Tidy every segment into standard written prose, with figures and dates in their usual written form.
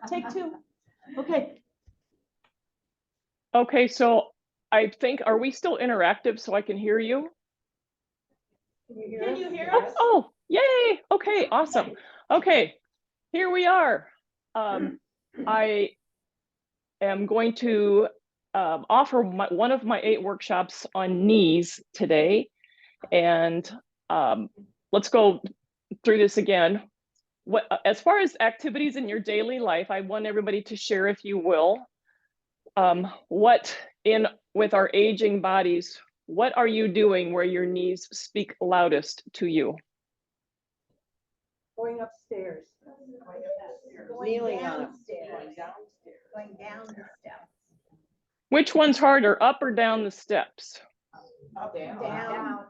Take two. Okay. Okay, so I think, are we still interactive so I can hear you? Can you hear us? Oh, yay. Okay, awesome. Okay, here we are. I am going to offer one of my 8 workshops on knees today. And let's go through this again. As far as activities in your daily life, I want everybody to share, if you will, with our aging bodies, what are you doing where your knees speak loudest to you? Going upstairs. Kneeling on them. Going down the steps. Which one's harder, up or down the steps? Up, down.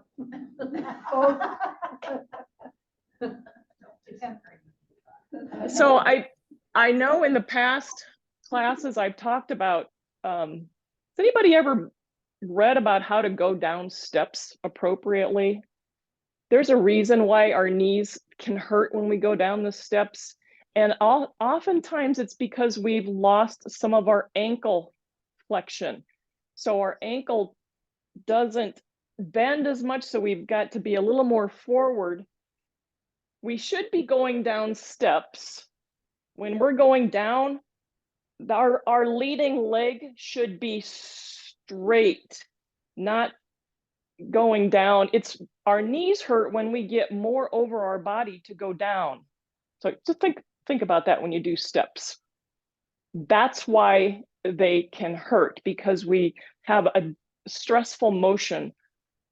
So I know in the past classes I've talked about, has anybody ever read about how to go down steps appropriately? There's a reason why our knees can hurt when we go down the steps. And oftentimes it's because we've lost some of our ankle flexion. So our ankle doesn't bend as much, so we've got to be a little more forward. We should be going down steps. When we're going down, our leading leg should be straight, not going down. Our knees hurt when we get more over our body to go down. So just think about that when you do steps. That's why they can hurt, because we have a stressful motion.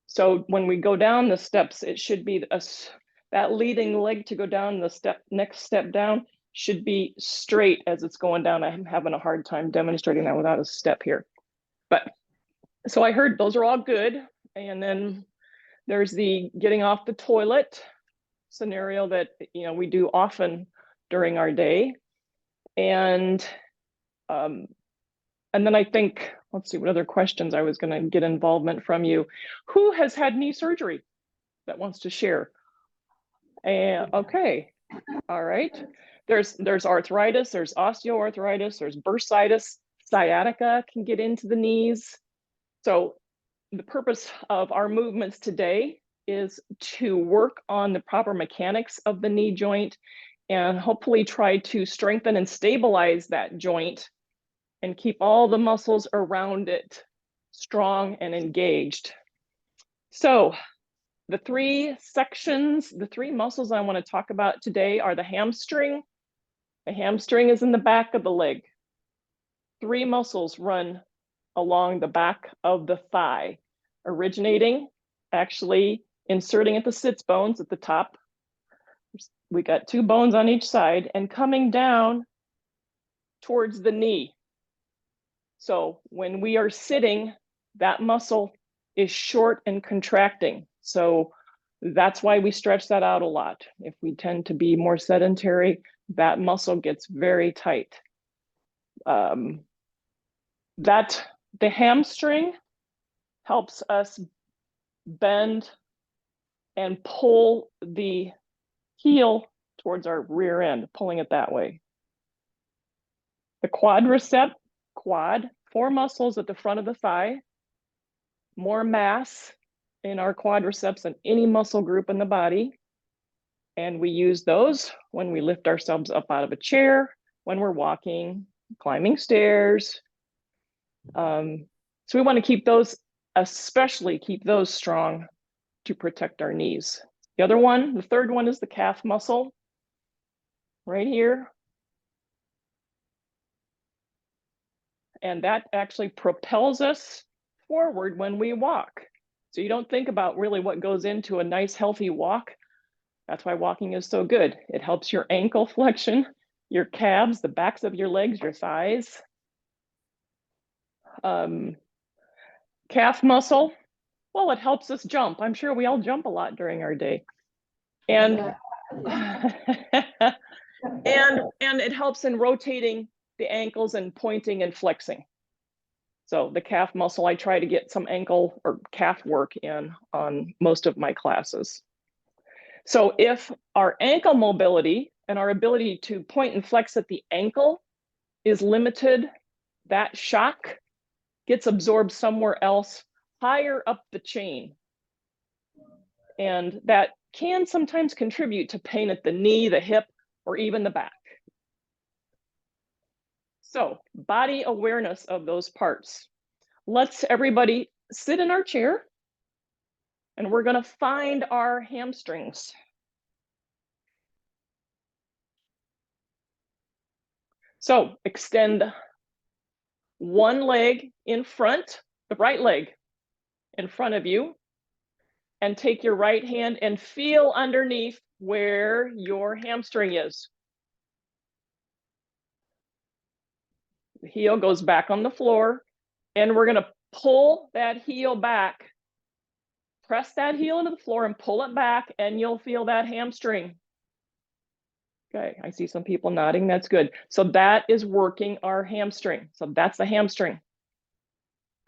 So when we go down the steps, it should be that leading leg to go down the next step down should be straight as it's going down. I'm having a hard time demonstrating that without a step here. But so I heard those are all good. And then there's the getting off the toilet scenario that we do often during our day. And then I think, let's see what other questions I was going to get involvement from you. Who has had knee surgery that wants to share? And okay, all right. There's arthritis, there's osteoarthritis, there's bursitis, sciatica can get into the knees. So the purpose of our movements today is to work on the proper mechanics of the knee joint and hopefully try to strengthen and stabilize that joint and keep all the muscles around it strong and engaged. So the 3 sections, the 3 muscles I want to talk about today are the hamstring. The hamstring is in the back of the leg. 3 muscles run along the back of the thigh, originating, actually inserting at the sits bones at the top. We got 2 bones on each side and coming down towards the knee. So when we are sitting, that muscle is short and contracting. So that's why we stretch that out a lot. If we tend to be more sedentary, that muscle gets very tight. The hamstring helps us bend and pull the heel towards our rear end, pulling it that way. The quadricep, 4 muscles at the front of the thigh, more mass in our quadriceps than any muscle group in the body. And we use those when we lift ourselves up out of a chair, when we're walking, climbing stairs. So we want to keep those, especially keep those strong to protect our knees. The third one is the calf muscle, right here. And that actually propels us forward when we walk. So you don't think about really what goes into a nice healthy walk. That's why walking is so good. It helps your ankle flexion, your calves, the backs of your legs, your thighs. Calf muscle, well, it helps us jump. I'm sure we all jump a lot during our day. And, and it helps in rotating the ankles and pointing and flexing. So the calf muscle, I try to get some ankle or calf work in on most of my classes. So if our ankle mobility and our ability to point and flex at the ankle is limited, that shock gets absorbed somewhere else higher up the chain. And that can sometimes contribute to pain at the knee, the hip, or even the back. So, body awareness of those parts. Let's everybody sit in our chair, and we're going to find our hamstrings. So, extend one leg in front, the right leg in front of you, and take your right hand and feel underneath where your hamstring is. The heel goes back on the floor, and we're going to pull that heel back. Press that heel into the floor and pull it back, and you'll feel that hamstring. Okay, I see some people nodding. That's good. So that is working our hamstring. So that's the hamstring.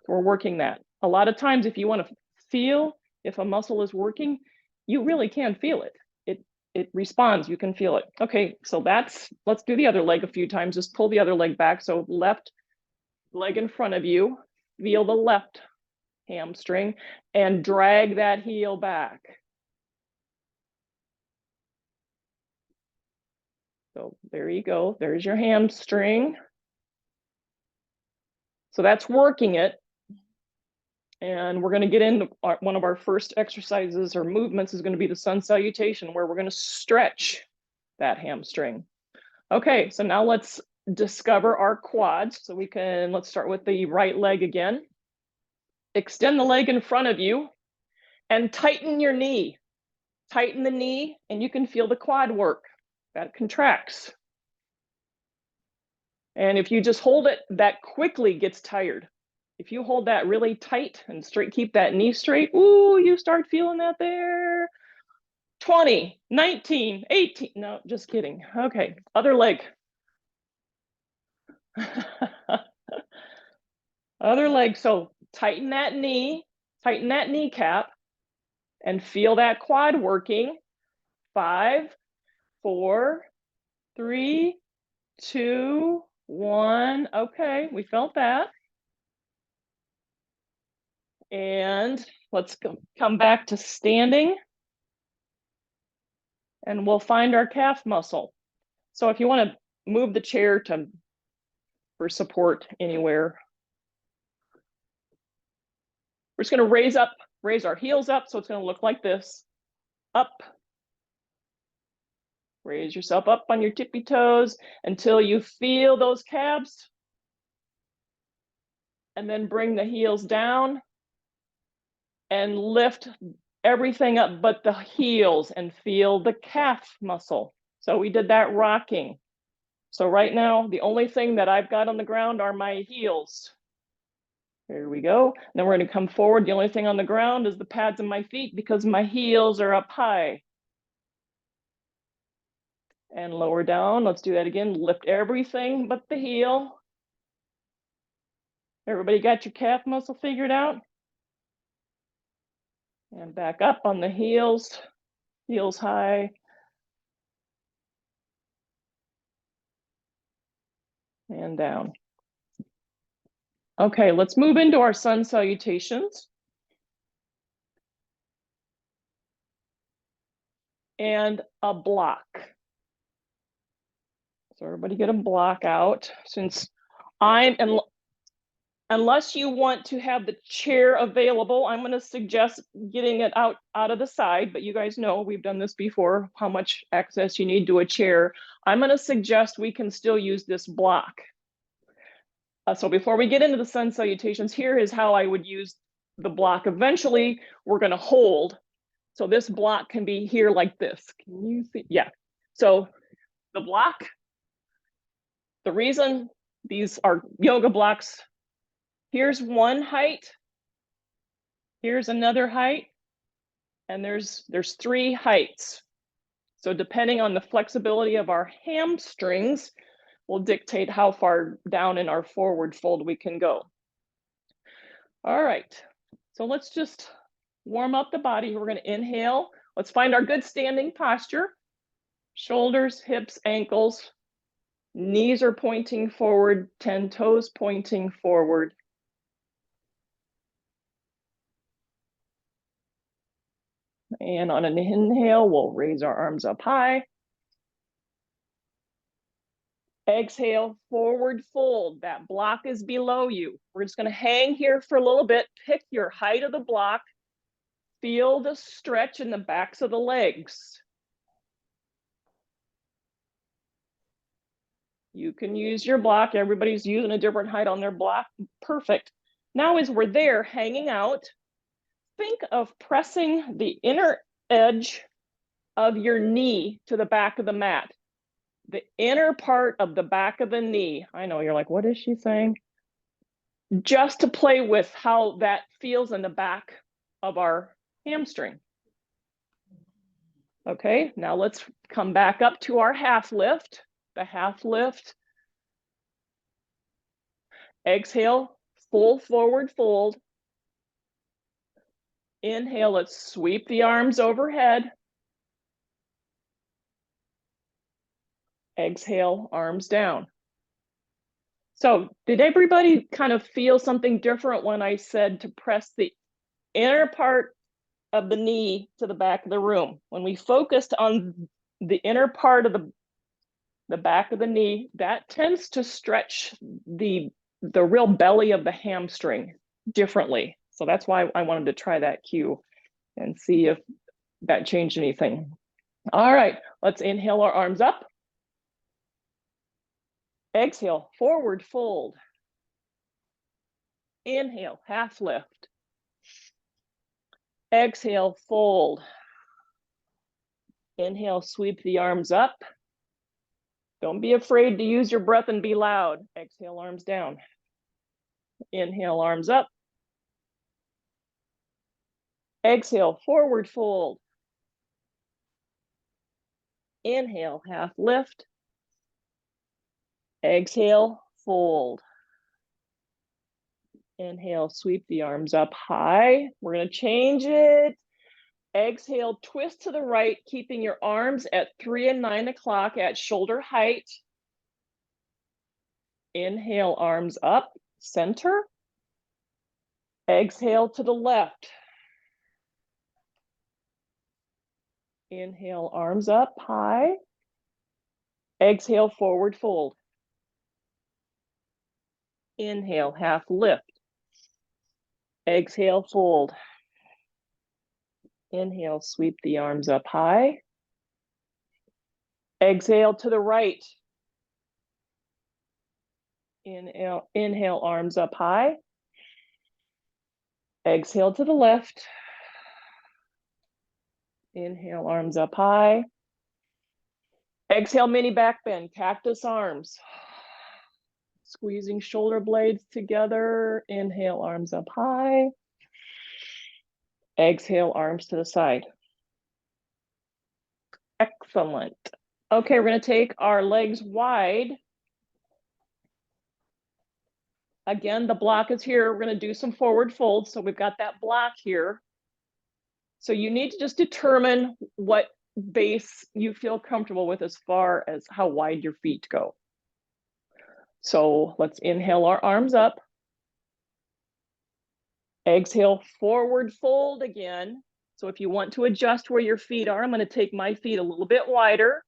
We're working that. A lot of times, if you want to feel if a muscle is working, you really can feel it. It responds. You can feel it. Okay, so let's do the other leg a few times. Just pull the other leg back. So left leg in front of you. Feel the left hamstring and drag that heel back. So there you go. There's your hamstring. So that's working it. And we're going to get into one of our first exercises or movements is going to be the sun salutation, where we're going to stretch that hamstring. Okay, so now let's discover our quads. So let's start with the right leg again. Extend the leg in front of you and tighten your knee. Tighten the knee, and you can feel the quad work. That contracts. And if you just hold it, that quickly gets tired. If you hold that really tight and straight, keep that knee straight, ooh, you start feeling that there. 20, 19, 18, no, just kidding. Okay, other leg. Other leg, so tighten that knee, tighten that kneecap, and feel that quad working. 5, 4, 3, 2, 1. Okay, we felt that. And let's come back to standing. And we'll find our calf muscle. So if you want to move the chair for support anywhere, we're just going to raise our heels up. So it's going to look like this. Up. Raise yourself up on your tippy toes until you feel those calves. And then bring the heels down and lift everything up but the heels and feel the calf muscle. So we did that rocking. So right now, the only thing that I've got on the ground are my heels. Here we go. Then we're going to come forward. The only thing on the ground is the pads of my feet because my heels are up high. And lower down. Let's do that again. Lift everything but the heel. Everybody got your calf muscle figured out? And back up on the heels. Heels high. And down. Okay, let's move into our sun salutations. And a block. So everybody get a block out. Since unless you want to have the chair available, I'm going to suggest getting it out of the side, but you guys know we've done this before, how much access you need to a chair. I'm going to suggest we can still use this block. So before we get into the sun salutations, here is how I would use the block. Eventually, we're going to hold. So this block can be here like this. Can you see? Yeah. So the block, the reason these are yoga blocks, here's one height, here's another height, and there's 3 heights. So depending on the flexibility of our hamstrings will dictate how far down in our forward fold we can go. All right, so let's just warm up the body. We're going to inhale. Let's find our good standing posture. Shoulders, hips, ankles Knees are pointing forward, 10 toes pointing forward. And on an inhale, we'll raise our arms up high. Exhale, forward fold. That block is below you. We're just going to hang here for a little bit. Pick your height of the block. Feel the stretch in the backs of the legs. You can use your block. Everybody's using a different height on their block. Perfect. Now as we're there hanging out, think of pressing the inner edge of your knee to the back of the mat. The inner part of the back of the knee. I know you're like, what is she saying? Just to play with how that feels in the back of our hamstring. Okay, now let's come back up to our half lift. The half lift. Exhale, full forward fold. Inhale, let's sweep the arms overhead. Exhale, arms down. So did everybody kind of feel something different when I said to press the inner part of the knee to the back of the room? When we focused on the inner part of the back of the knee, that tends to stretch the real belly of the hamstring differently. So that's why I wanted to try that cue and see if that changed anything. All right, let's inhale our arms up. Exhale, forward fold. Inhale, half lift. Exhale, fold. Inhale, sweep the arms up. Don't be afraid to use your breath and be loud. Exhale, arms down. Inhale, arms up. Exhale, forward fold. Inhale, half lift. Exhale, fold. Inhale, sweep the arms up high. We're going to change it. Exhale, twist to the right, keeping your arms at 3 and 9 o'clock at shoulder height. Inhale, arms up, center. Exhale to the left. Inhale, arms up high. Exhale, forward fold. Inhale, half lift. Exhale, fold. Inhale, sweep the arms up high. Exhale to the right. Inhale, arms up high. Exhale to the left. Inhale, arms up high. Exhale, mini back bend, cactus arms. Squeezing shoulder blades together. Inhale, arms up high. Exhale, arms to the side. Excellent. Okay, we're going to take our legs wide. Again, the block is here. We're going to do some forward folds. So we've got that block here. So you need to just determine what base you feel comfortable with as far as how wide your feet go. So let's inhale our arms up. Exhale, forward fold again. So if you want to adjust where your feet are, I'm going to take my feet a little bit wider.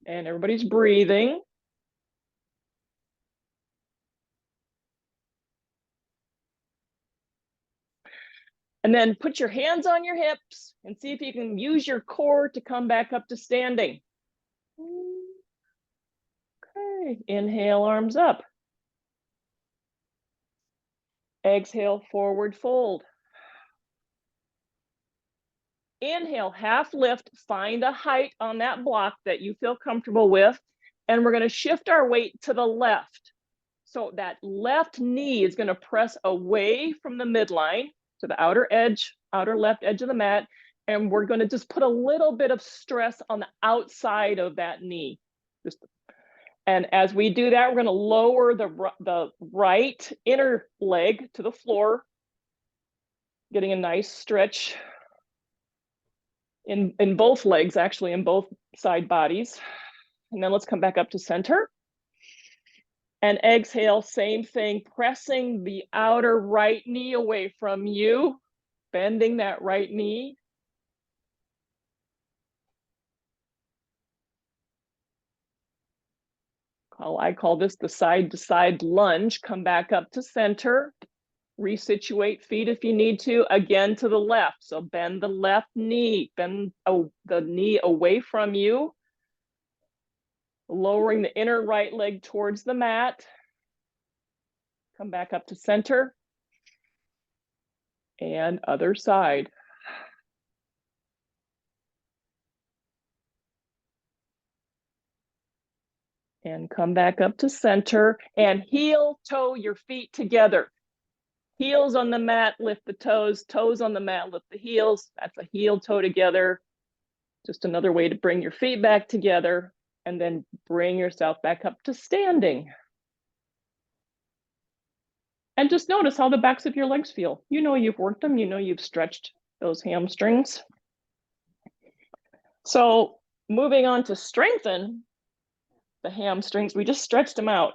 And everybody's breathing. And then put your hands on your hips and see if you can use your core to come back up to standing. Okay, inhale, arms up. Exhale, forward fold. Inhale, half lift, find a height on that block that you feel comfortable with. And we're going to shift our weight to the left. So that left knee is going to press away from the midline to the outer left edge of the mat. And we're going to just put a little bit of stress on the outside of that knee. And as we do that, we're going to lower the right inner leg to the floor, getting a nice stretch in both legs, actually, in both side bodies. And then let's come back up to center. And exhale, same thing, pressing the outer right knee away from you, bending that right knee. I call this the side-to-side lunge. Come back up to center. Resituate feet if you need to, again to the left. So bend the left knee, bend the knee away from you, lowering the inner right leg towards the mat. Come back up to center. And other side. And come back up to center and heel toe your feet together. Heels on the mat, lift the toes, toes on the mat, lift the heels. That's a heel toe together. Just another way to bring your feet back together and then bring yourself back up to standing. And just notice how the backs of your legs feel. You know you've worked them, you know you've stretched those hamstrings. So moving on to strengthen the hamstrings, we just stretched them out.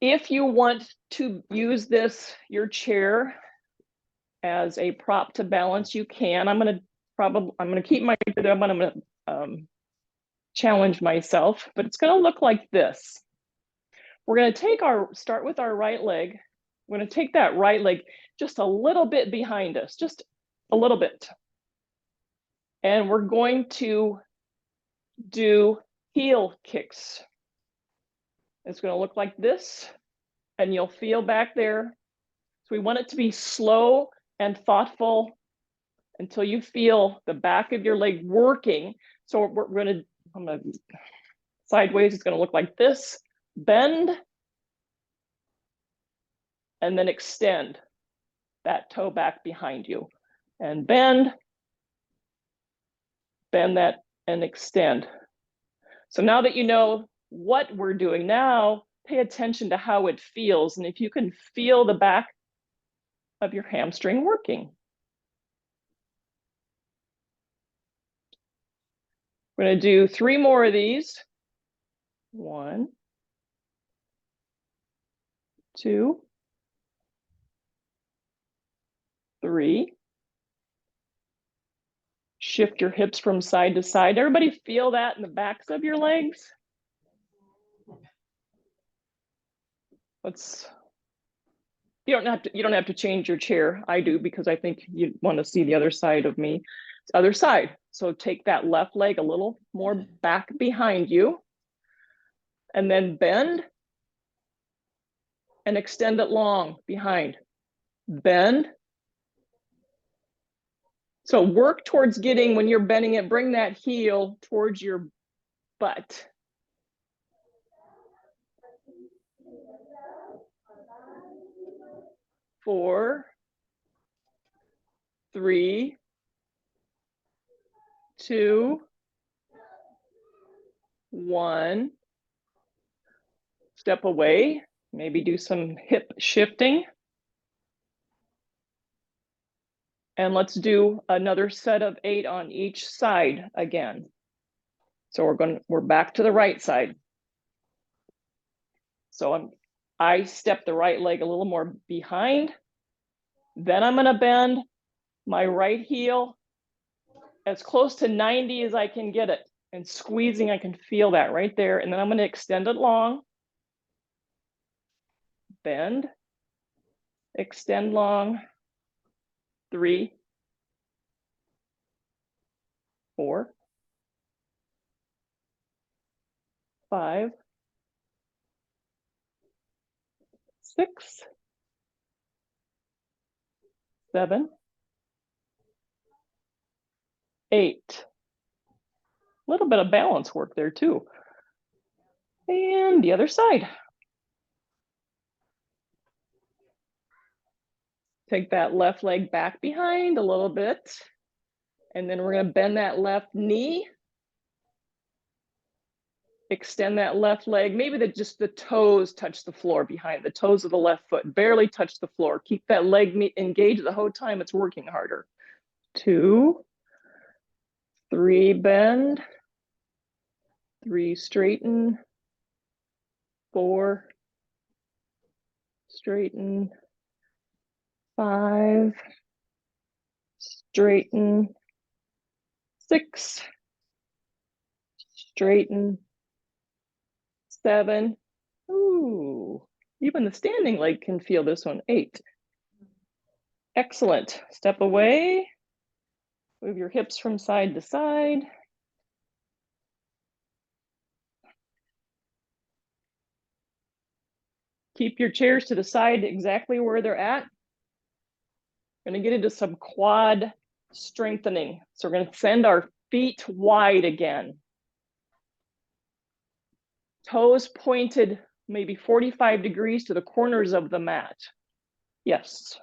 If you want to use your chair as a prop to balance, you can. I'm gonna keep my rhythm, but I'm gonna challenge myself, but it's gonna look like this. We're gonna start with our right leg. We're gonna take that right leg just a little bit behind us, just a little bit. And we're going to do heel kicks. It's gonna look like this, and you'll feel back there. So we want it to be slow and thoughtful until you feel the back of your leg working. So I'm gonna sideways, it's gonna look like this. Bend, and then extend that toe back behind you. And bend that, and extend. So now that you know what we're doing now, pay attention to how it feels. And if you can feel the back of your hamstring working. We're gonna do 3 more of these. 1, 2, 3. Shift your hips from side to side. Everybody feel that in the backs of your legs? You don't have to change your chair. I do, because I think you want to see the other side of me. Other side. So take that left leg a little more back behind you, and then bend and extend it long behind. Bend. So work towards getting, when you're bending it, bring that heel towards your butt. Four, 3, 2, 1. Step away, maybe do some hip shifting. And let's do another set of 8 on each side again. So we're back to the right side. So I step the right leg a little more behind. Then I'm gonna bend my right heel as close to 90 as I can get it. And squeezing, I can feel that right there. And then I'm gonna extend it long. Bend, extend long. 3, 4, 5, 6, 7, 8. A little bit of balance work there too. And the other side. Take that left leg back behind a little bit. And then we're going to bend that left knee. Extend that left leg. Maybe just the toes touch the floor behind. The toes of the left foot barely touch the floor. Keep that leg engaged the whole time it's working harder. 2, 3 bend, 3 straighten, 4 straighten, 5 straighten, 6 straighten, 7. Ooh, even the standing leg can feel this one. 8. Excellent. Step away. Move your hips from side to side. Keep your chairs to the side exactly where they're at. We're going to get into some quad strengthening. So we're going to send our feet wide again. Toes pointed maybe 45 degrees to the corners of the mat. Yes.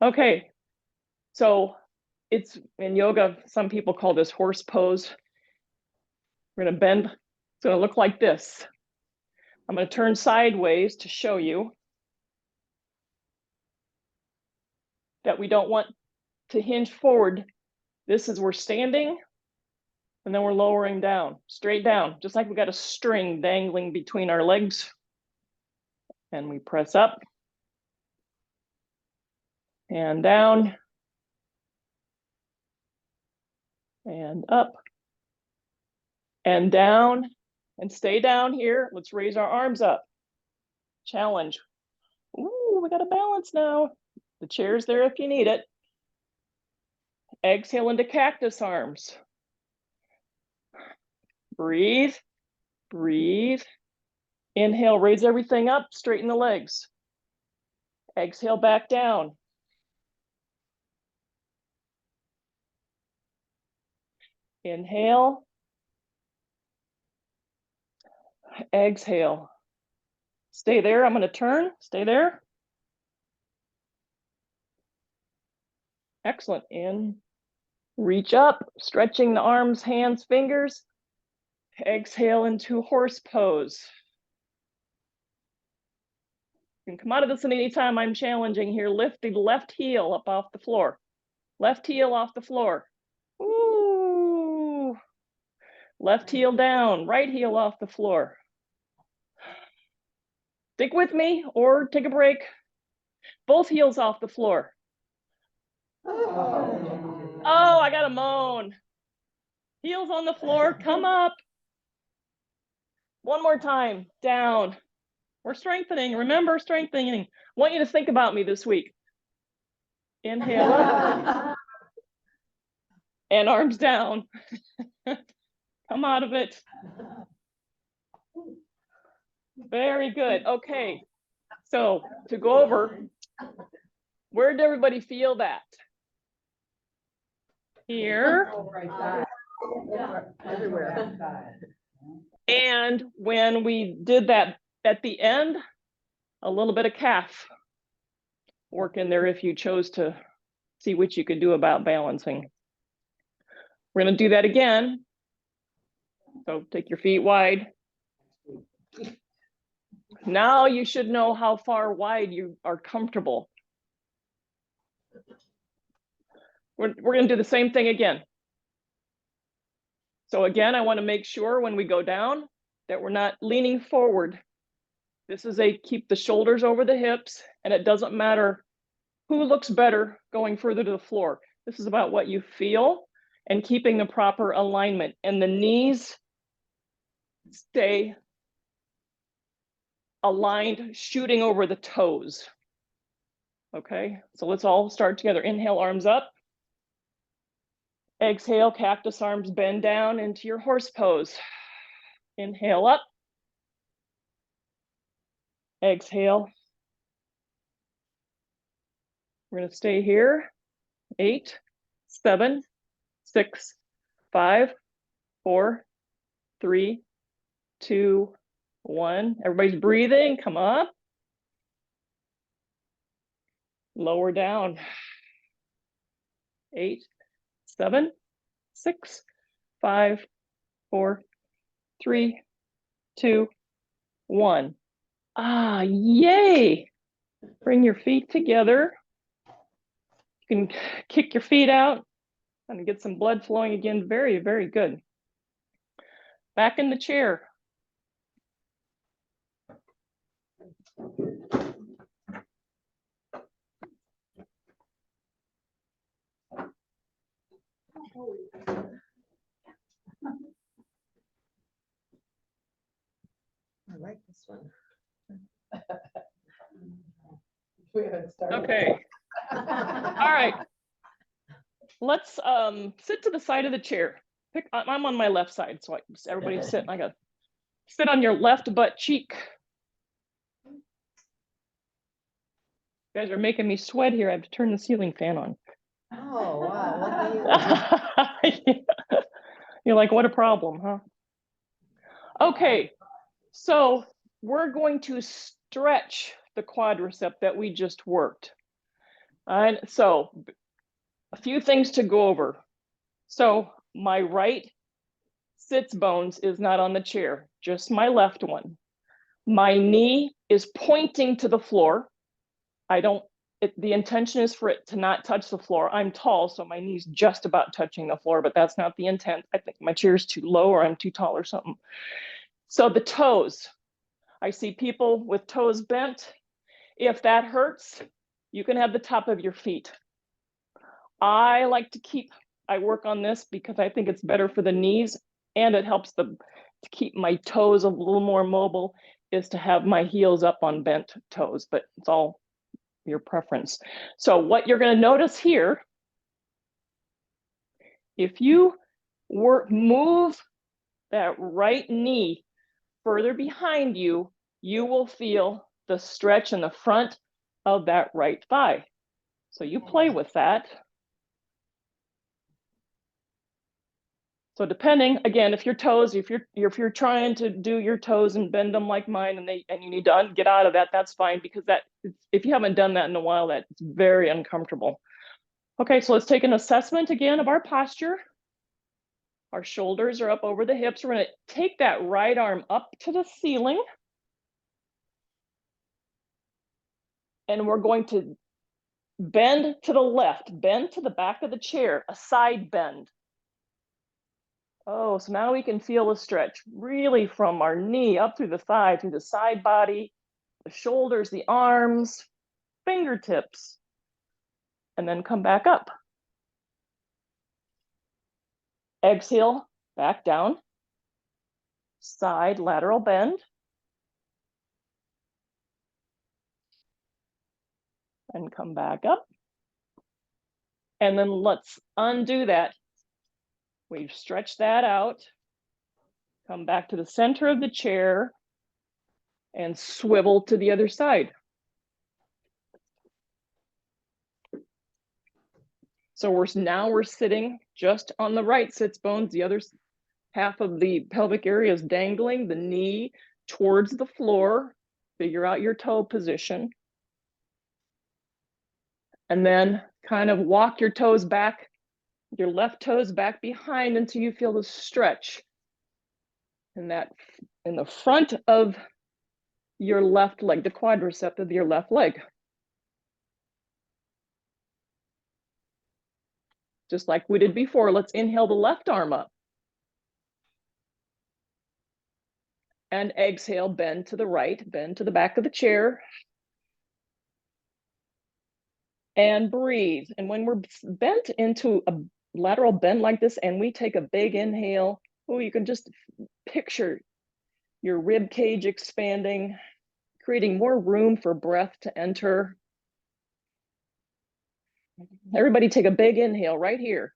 Okay. So it's in yoga, some people call this horse pose. We're going to bend. It's going to look like this. I'm going to turn sideways to show you that we don't want to hinge forward. This is we're standing and then we're lowering down, straight down, just like we got a string dangling between our legs. And we press up and down and up and down and stay down here. Let's raise our arms up. Challenge. Ooh, we got a balance now. The chair's there if you need it. Exhale into cactus arms. Breathe, breathe. Inhale, raise everything up, straighten the legs. Exhale, back down. Inhale. Exhale. Stay there. I'm going to turn. Stay there. Excellent. In. Reach up, stretching the arms, hands, fingers. Exhale into horse pose. You can come out of this at any time. I'm challenging here. Lift the left heel up off the floor. Left heel off the floor. Ooh. Left heel down, right heel off the floor. Stick with me or take a break. Both heels off the floor. Oh, I got a moan. Heels on the floor, come up. One more time, down. We're strengthening, remember strengthening. I want you to think about me this week. Inhale up. And arms down. Come out of it. Very good, okay. So to go over, where did everybody feel that? Here. Everywhere. And when we did that at the end, a little bit of calf work in there if you chose to see what you could do about balancing. We're going to do that again. So take your feet wide. Now you should know how far wide you are comfortable. We're going to do the same thing again. So again, I want to make sure when we go down that we're not leaning forward. This is a keep the shoulders over the hips, and it doesn't matter who looks better going further to the floor. This is about what you feel and keeping the proper alignment, and the knees stay aligned, shooting over the toes. Okay, so let's all start together. Inhale, arms up. Exhale, cactus arms, bend down into your horse pose. Inhale up. Exhale. We're going to stay here. 8, 7, 6, 5, 4, 3, 2, 1. Everybody's breathing. Come up. Lower down. 8, 7, 6, 5, 4, 3, 2, 1. Ah, yay. Bring your feet together. You can kick your feet out And get some blood flowing again. Very, very good. Back in the chair. I like this one. We haven't started. Okay. All right. Let's sit to the side of the chair. I'm on my left side, so everybody sit. I got sit on your left butt cheek. You guys are making me sweat here. I have to turn the ceiling fan on. Oh, wow. Look at you. You're like, what a problem, huh? Okay, so we're going to stretch the quadricep that we just worked. And so a few things to go over. So my right sits bones is not on the chair, just my left one. My knee is pointing to the floor. The intention is for it to not touch the floor. I'm tall, so my knee's just about touching the floor, but that's not the intent. I think my chair's too low or I'm too tall or something. So the toes, I see people with toes bent. If that hurts, you can have the top of your feet. I work on this because I think it's better for the knees and it helps to keep my toes a little more mobile, is to have my heels up on bent toes, but it's all your preference. So what you're going to notice here, if you move that right knee further behind you, you will feel the stretch in the front of that right thigh. So you play with that. So depending, again, if your toes, if you're trying to do your toes and bend them like mine, and you need to get out of that, that's fine, because if you haven't done that in a while, that's very uncomfortable. Okay, so let's take an assessment again of our posture. Our shoulders are up over the hips. We're going to take that right arm up to the ceiling. And we're going to bend to the left, bend to the back of the chair, a side bend. Oh, so now we can feel the stretch really from our knee up through the thigh, through the side body, the shoulders, the arms, fingertips, and then come back up. Exhale, back down, side lateral bend. And come back up. And then let's undo that. We've stretched that out. Come back to the center of the chair and swivel to the other side. So now we're sitting just on the right sits bones. The other half of the pelvic area is dangling, the knee towards the floor. Figure out your toe position. And then kind of walk your toes back, your left toes back behind until you feel the stretch. And that in the front of your left leg, the quadricep of your left leg. Just like we did before, let's inhale the left arm up. And exhale, bend to the right, bend to the back of the chair. And breathe. And when we're bent into a lateral bend like this and we take a big inhale, oh, you can just picture your rib cage expanding, creating more room for breath to enter. Everybody take a big inhale right here.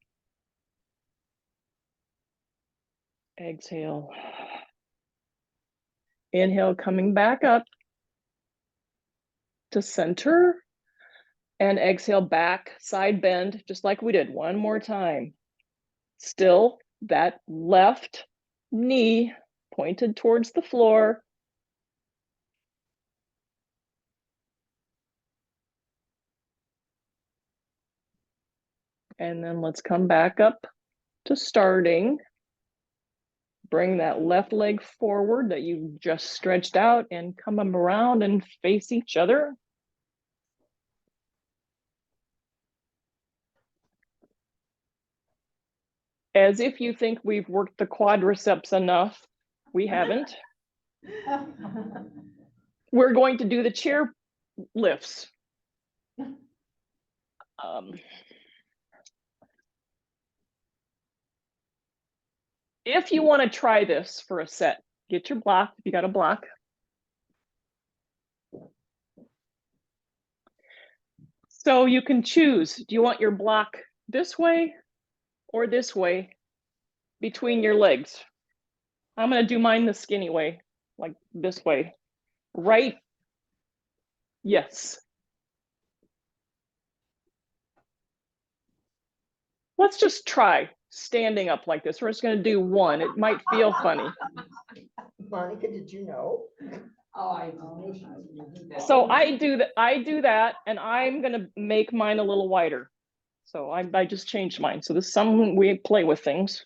Exhale. Inhale, coming back up to center. And exhale back, side bend, just like we did. One more time. Still that left knee pointed towards the floor. And then let's come back up to starting. Bring that left leg forward that you just stretched out and come around and face each other. as if you think we've worked the quadriceps enough. We haven't. We're going to do the chair lifts. If you want to try this for a set, get your block, if you got a block. So you can choose, do you want your block this way or this way between your legs? I'm going to do mine the skinny way, like this way. Right? Yes. Let's just try standing up like this. We're just going to do one. It might feel funny. Monica, did you know? Oh, I just knew she was gonna do that. So I do that, and I'm going to make mine a little wider. So I just changed mine. So this is some we play with things.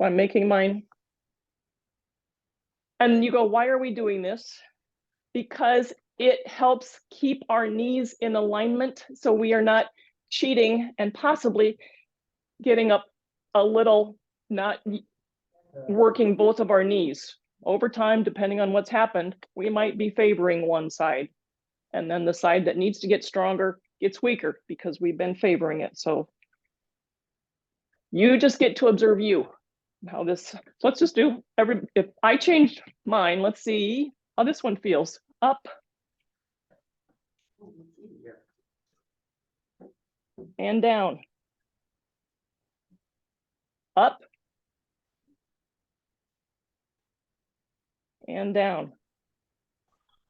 I'm making mine. And you go, why are we doing this? Because it helps keep our knees in alignment so we are not cheating and possibly getting up a little, not working both of our knees. Over time, depending on what's happened, we might be favoring one side. And then the side that needs to get stronger gets weaker because we've been favoring it. So you just get to observe you. How this, so let's just do if I changed mine, let's see how this one feels. Up and down. Up and down.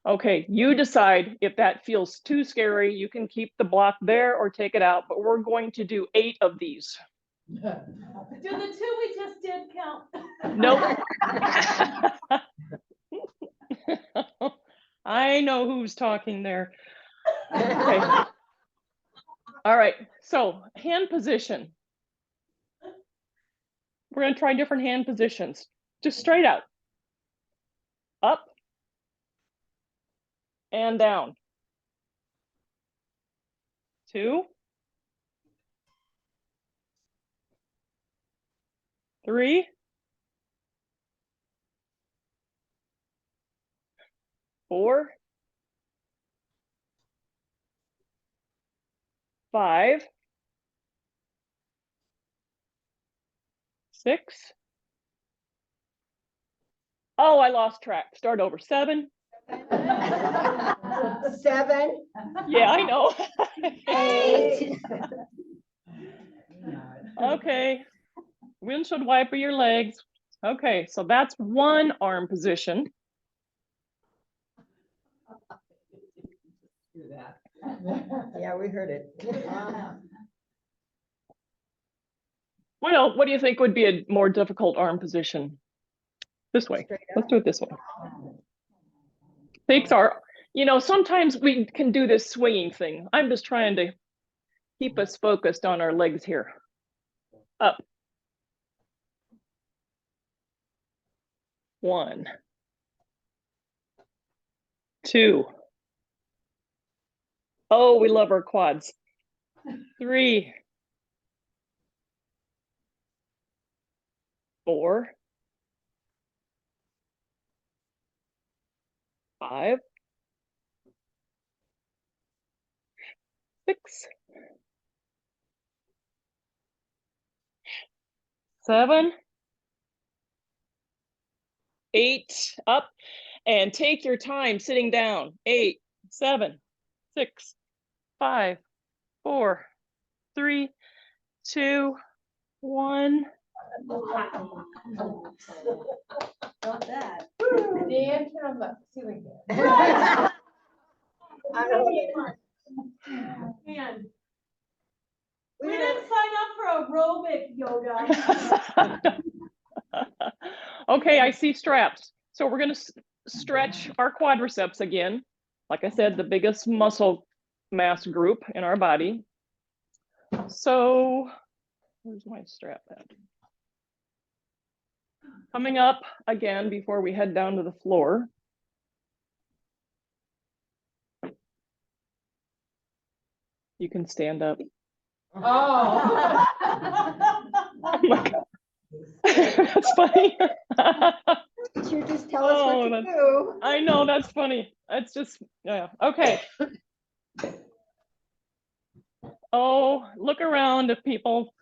Okay, you decide if that feels too scary. You can keep the block there or take it out, but we're going to do 8 of these. Do the 2 we just did count? Nope. I know who's talking there. Okay. All right, so hand position. We're going to try different hand positions. Just straight out. Up and down. 2, 3, 4, 5, 6. Oh, I lost track. Start over. 7. 7. Yeah, I know. 8. Okay. Windshield wiper your legs. Okay, so that's one arm position. Do that. Yeah, we heard it. Well, what do you think would be a more difficult arm position? This way. Let's do it this way. Takes our, sometimes we can do this swinging thing. I'm just trying to keep us focused on our legs here. Up. 1, 2. Oh, we love our quads. 3, 4, 5, 6, 7, 8. Up and take your time sitting down. 8, 7, 6, 5, 4, 3, 2, 1. Not that. Dan, turn on the ceiling fan. Man, we didn't sign up for aerobic yoga. Okay, I see straps. So we're going to stretch our quadriceps again. Like I said, the biggest muscle mass group in our body. So where's my strap at? Coming up again before we head down to the floor. You can stand up. Oh. Oh my God. funny. You just tell us Oh, what to that's- do. I know, that's funny. That's just, yeah, okay. Oh, look around if people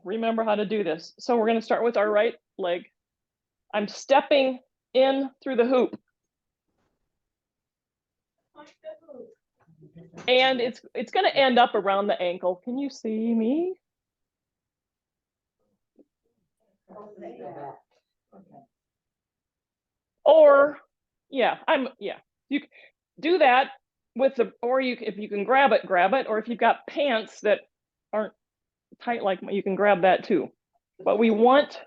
remember how to do this. So we're gonna start with our right leg. I'm stepping in through the hoop. And it's gonna end up around the ankle. Can you see me? Or, yeah, you do that with the, or you, if you can grab it, or if you've got pants that aren't tight like, you can grab that too. But we want,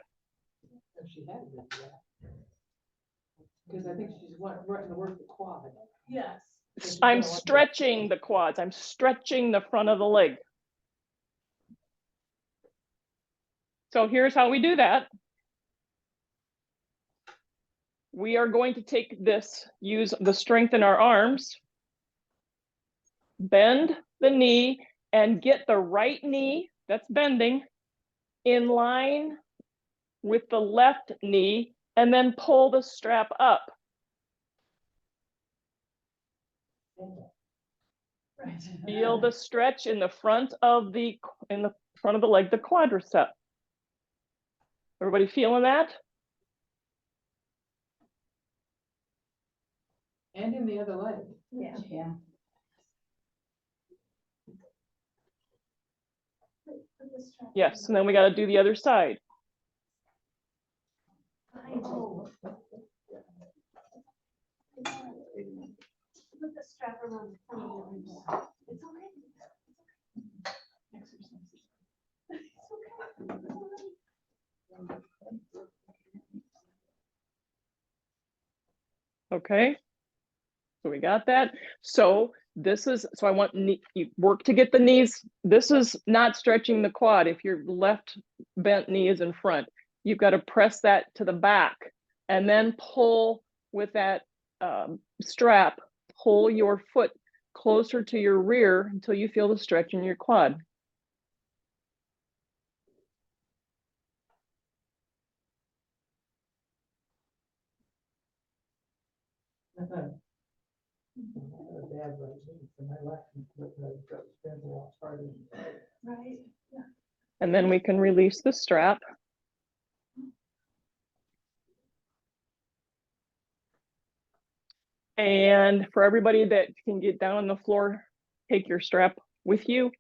Because I think she's wanting to work the quad. Yes. I'm stretching the quads, I'm stretching the front of the leg. So here's how we do that. We are going to take this, use the strength in our arms, bend the knee, and get the right knee that's bending in line with the left knee, and then pull the strap up. Right. Feel the stretch in the front of the leg, the quadricep. Everybody feeling that? And in the other leg. Yeah. Yeah. Yes, and then we got to do the other side. Oh. Put the strap around the front of your arms. It's okay. Okay, so we got that. So this is, so I want you work to get the knees. This is not stretching the quad. If your left bent knee is in front, you've got to press that to the back and then pull with that strap, pull your foot closer to your rear until you feel the stretch in your quad. Right. Yeah. And then we can release the strap. And for everybody that can get down on the floor, take your strap with you.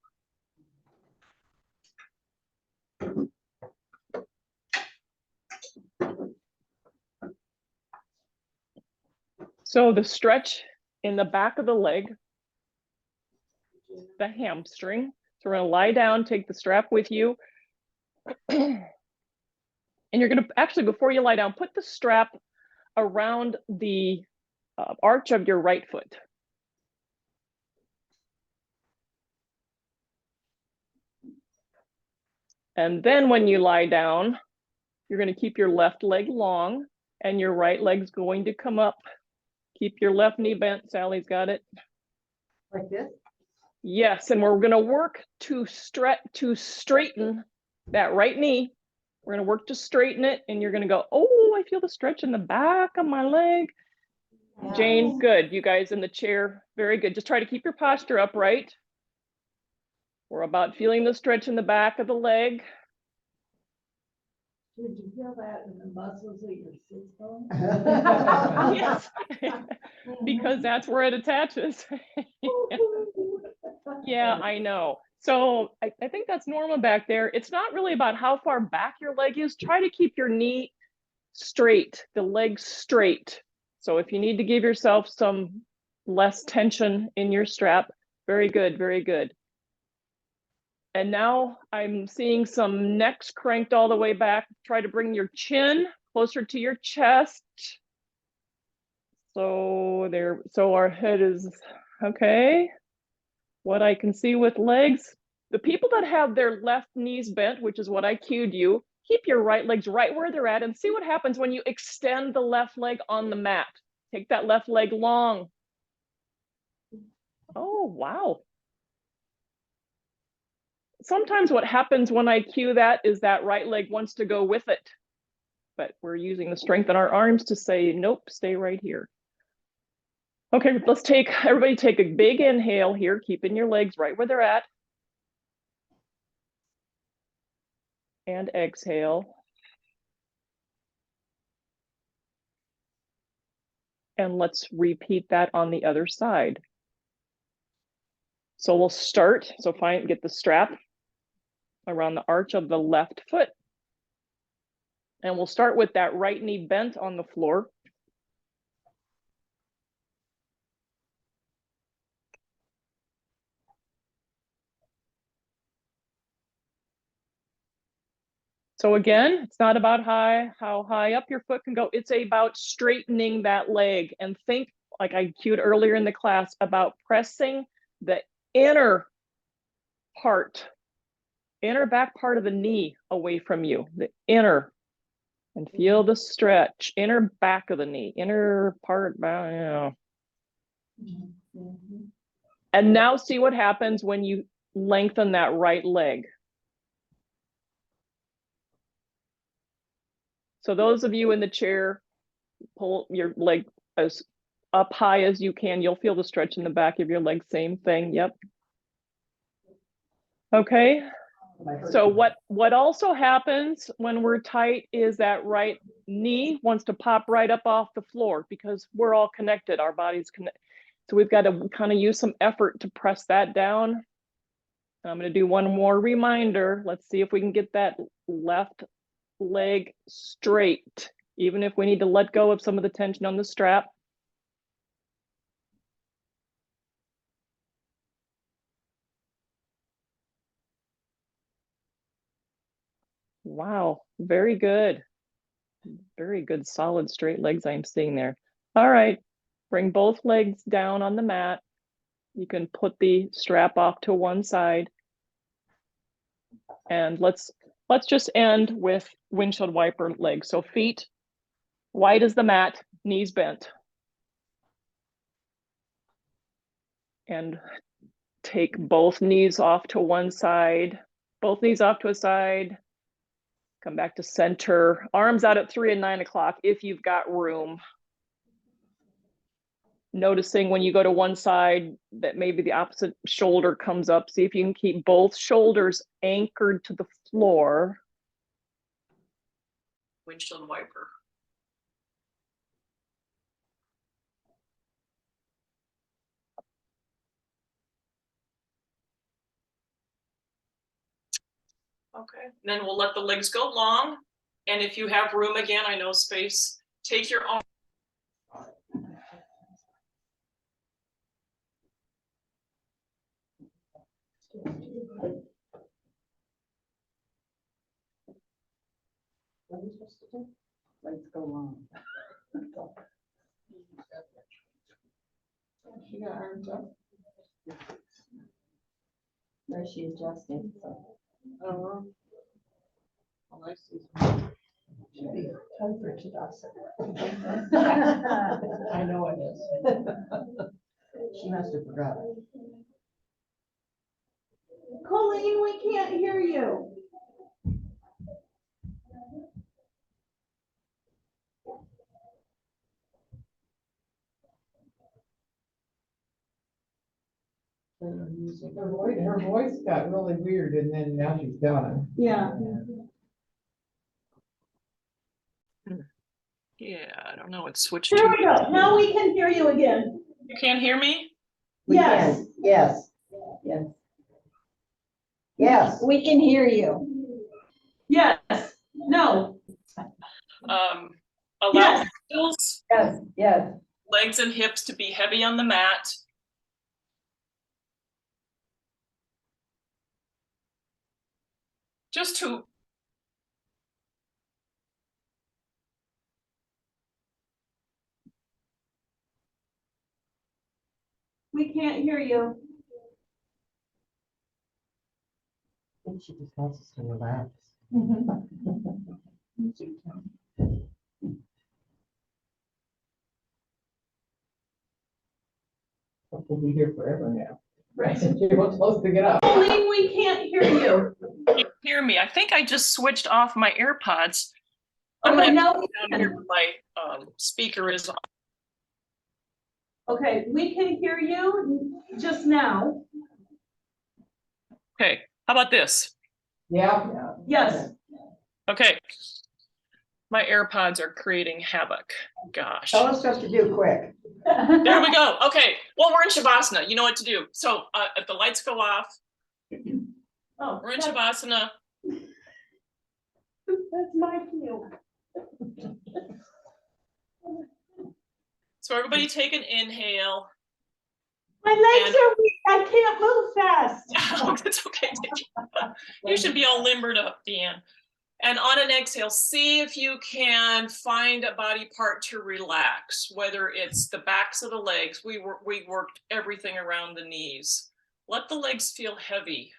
So the stretch in the back of the leg, the hamstring. So we're gonna lie down, take the strap with you. And you're gonna, actually before you lie down, put the strap around the arch of your right foot. And then when you lie down, you're gonna keep your left leg long and your right leg's going to come up. Keep your left knee bent. Sally's got it. Like this? Yes, and we're gonna work to straighten that right knee. We're gonna work to straighten it, and you're gonna go, oh, I feel the stretch in the back of my leg. Yeah. Jane, good. You guys in the chair, very good. Just try to keep your posture upright. We're about feeling the stretch in the back of the leg. Did you feel that in the muscles of your sit bone? Yes, because that's where it attaches. Yeah, I know. So I think that's normal back there. It's not really about how far back your leg is. Try to keep your knee straight, the leg straight. So if you need to give yourself some less tension in your strap, very good, very good. And now I'm seeing some necks cranked all the way back. Try to bring your chin closer to your chest. So there, so our head is, okay. What I can see with legs, the people that have their left knees bent, which is what I cued you, keep your right legs right where they're at and see what happens when you extend the left leg on the mat. Take that left leg long. Oh, wow. Sometimes what happens when I cue that is that right leg wants to go with it. but we're using the strength in our arms to say, nope, stay right here. Okay, everybody take a big inhale here, keeping your legs right where they're at. And exhale. And let's repeat that on the other side. So we'll start, get the strap around the arch of the left foot. And we'll start with that right knee bent on the floor. So again, it's not about how high up your foot can go. It's about straightening that leg. And think, like I cued earlier in the class, about pressing the inner back part of the knee away from you, the inner, and feel the stretch, inner back of the knee, inner part, And now see what happens when you lengthen that right leg. So those of you in the chair, pull your leg as up high as you can. You'll feel the stretch in the back of your leg. Same thing. Yep. Okay. So what also happens when we're tight is that right knee wants to pop right up off the floor because we're all connected. Our bodies connect. So we've got to kind of use some effort to press that down. I'm going to do one more reminder. Let's see if we can get that left leg straight, even if we need to let go of some of the tension on the strap. Wow, very good. Very good, solid, straight legs I'm seeing there. All right, bring both legs down on the mat. You can put the strap off to one side. And let's just end with windshield wiper legs. So feet wide as the mat, knees bent. And take both knees off to one side, both knees off to a side. Come back to center, arms out at 3 and 9 o'clock if you've got room. Noticing when you go to one side that maybe the opposite shoulder comes up. See if you can keep both shoulders anchored to the floor. Windshield wiper. Okay, then we'll let the legs go long. And if you have room again, I know space, take your arm. Let's go on. She got arms up. Where she adjusting, so. Oh. Well, I see. Should be temperature adjusted. I know it is. She must have forgot. Colleen, we can't hear you. Her voice got really weird and then now she's gone. Yeah. Yeah, I don't know, it switched There to. we go. Now we can hear you again. You can't hear me? We Yes. can. Yes. Yes. Yes. We can hear you. Yes. No. Allow Yes. heels, Yes. Yes. legs and hips to be heavy on the mat. Just to We can't hear you. I think she just wants us to relax. We'll be here forever now. Right. She won't supposed to get up. Colleen, we can't hear you. hear me. I think I just switched off my AirPods. I'm Okay, gonna now, have to down here where my speaker is. okay, we can hear you just now. Okay, how about this? Yeah. Yes. Okay. My AirPods are creating havoc. Gosh. Tell us what to do quick. There we go. Okay. Well, we're in Shavasana. You know what to do. So if the lights go off, Oh, we're in that's Shavasana. my cue. So everybody take an inhale. My legs are weak. I can't move fast. Oh, that's okay. You should be all limbered up, Deanne. And on an exhale, see if you can find a body part to relax, whether it's the backs of the legs. We worked everything around the knees. Let the legs feel heavy.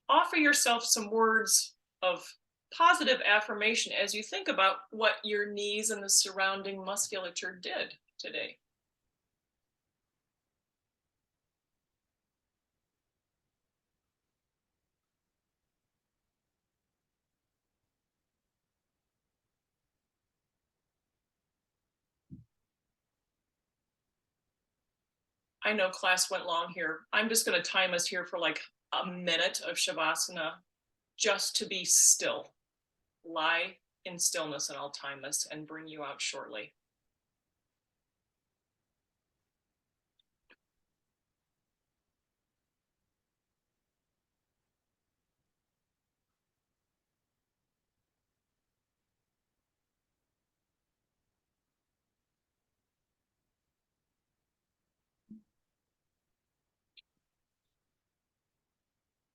Offer yourself some words of positive affirmation as you think about what your knees and the surrounding musculature did today. I know class went long here. I'm just going to time us here for like a minute of Shavasana just to be still. Lie in stillness and I'll time us and bring you out shortly.